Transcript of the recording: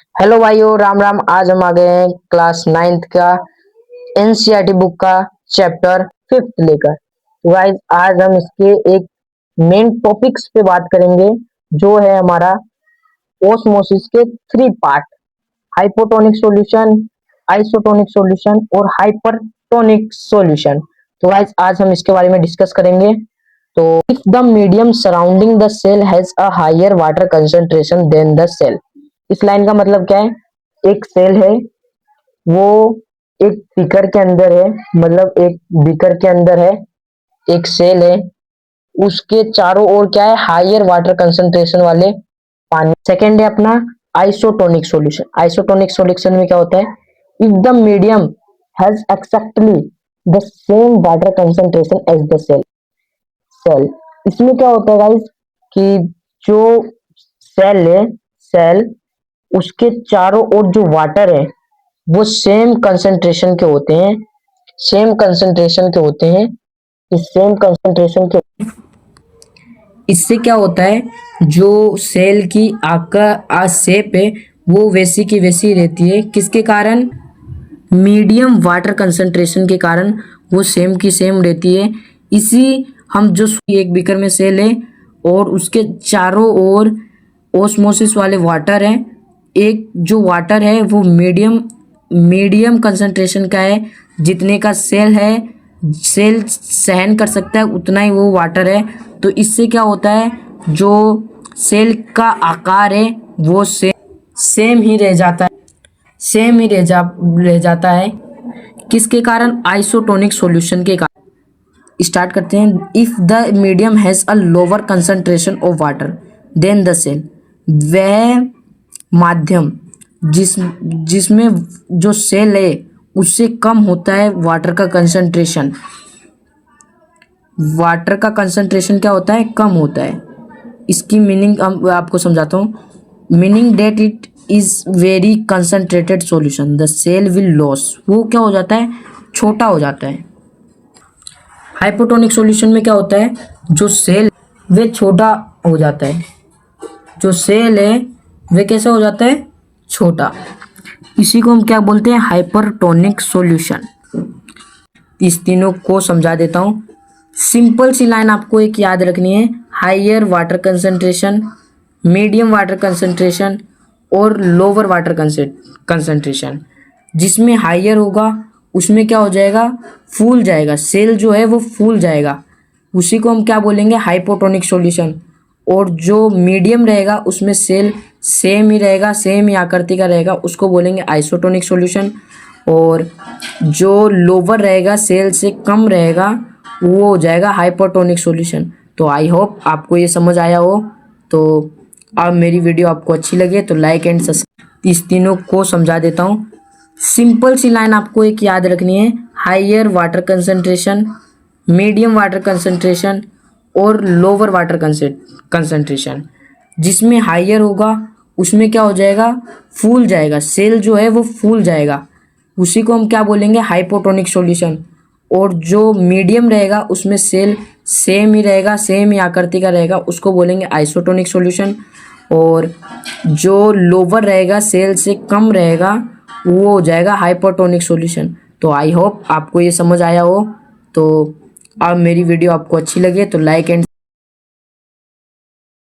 Hello भाइयों, राम राम। आज हम आ गए हैं क्लास नाइन्थ का एनसीईआरटी बुक का चैप्टर फिफ्थ लेकर। तो गाइस, आज हम इसके एक मेन टॉपिक्स पे बात करेंगे, जो है हमारा ओस्मोसिस के three part: hypotonic solution, isotonic solution और हाइपरटोनिक सॉल्यूशन। तो गाइस, आज हम इसके बारे में डिस्कस करेंगे। तो if the medium surrounding the cell has a higher water concentration than the cell. इस लाइन का मतलब क्या है? एक सेल है, वो एक बीकर के अंदर है, मतलब एक बीकर के अंदर है, एक सेल है, उसके चारों ओर क्या है? हायर वाटर कंसंट्रेशन वाले पानी। सेकेंड है अपना आइसोटोनिक सॉल्यूशन। आइसोटोनिक सॉल्यूशन में क्या होता है? If the medium has exactly the same water concentration as the cell. इसमें क्या होता है गाइस, कि जो सेल है, सेल, उसके चारों ओर जो वाटर है वो सेम कंसंट्रेशन के होते हैं, सेम कंसंट्रेशन के होते हैं। इस सेम कंसंट्रेशन के इससे क्या होता है, जो सेल की आकार शेप है वो वैसी की वैसी रहती है। किसके कारण? मीडियम वाटर कंसंट्रेशन के कारण वो सेम की सेम रहती है। इसी हम जो एक बीकर में सेल है और उसके चारों ओर ओस्मोसिस वाले वाटर है। एक जो वाटर है वो मीडियम मीडियम कंसंट्रेशन का है, जितने का सेल है, सेल सहन कर सकता है उतना ही वो वाटर है। तो इससे क्या होता है, जो सेल का आकार है वो सेम ही रह जाता है, सेम ही रह जाता है। किसके कारण? आइसोटोनिक सॉल्यूशन के कारण। स्टार्ट करते हैं। If the medium has a lower concentration of water than the cell, वह माध्यम जिसमें जो सेल है उससे कम होता है वाटर का कंसंट्रेशन। वाटर का कंसंट्रेशन क्या होता है? कम होता है। इसकी मीनिंग हम आपको समझाता हूँ। Meaning that it is very concentrated solution the cell will lose, वो क्या हो जाता है? छोटा हो जाता है। हाइपोटोनिक सॉल्यूशन में क्या होता है, जो सेल वे छोटा हो जाता है, जो सेल है वे कैसे हो जाता है? छोटा। इसी को हम क्या बोलते हैं? Hypertonic solution. इस तीनों को समझा देता हूँ। सिंपल सी लाइन आपको एक याद रखनी है: higher water concentration, medium water concentration और लोअर वाटर कंसंट्रेशन। जिसमें हायर होगा उसमें क्या हो जाएगा? फूल जाएगा, सेल जो है वो फूल जाएगा। उसी को हम क्या बोलेंगे? Hypotonic solution. और जो मीडियम रहेगा उसमें सेल सेम ही रहेगा, सेम ही आकृति का रहेगा, उसको बोलेंगे आइसोटोनिक सॉल्यूशन। और जो लोअर रहेगा, सेल से कम रहेगा, वो हो जाएगा हाइपरटोनिक सॉल्यूशन। तो आई होप आपको ये समझ आया हो। तो अब मेरी वीडियो आपको अच्छी लगे तो लाइक एंड सब्सक्राइब। इस तीनों को समझा देता हूँ। सिंपल सी लाइन आपको एक याद रखनी है: higher water concentration, medium water concentration और लोअर वाटर कंसंट्रेशन। जिसमें हायर होगा उसमें क्या हो जाएगा? फूल जाएगा, सेल जो है वो फूल जाएगा। उसी को हम क्या बोलेंगे? Hypotonic solution. और जो मीडियम रहेगा उसमें सेल सेम ही रहेगा, सेम ही आकृति का रहेगा, उसको बोलेंगे आइसोटोनिक सॉल्यूशन। और जो लोअर रहेगा, सेल से कम रहेगा, वो हो जाएगा हाइपरटोनिक सॉल्यूशन। तो आई होप आपको ये समझ आया हो। तो अब मेरी वीडियो आपको अच्छी लगे तो लाइक एंड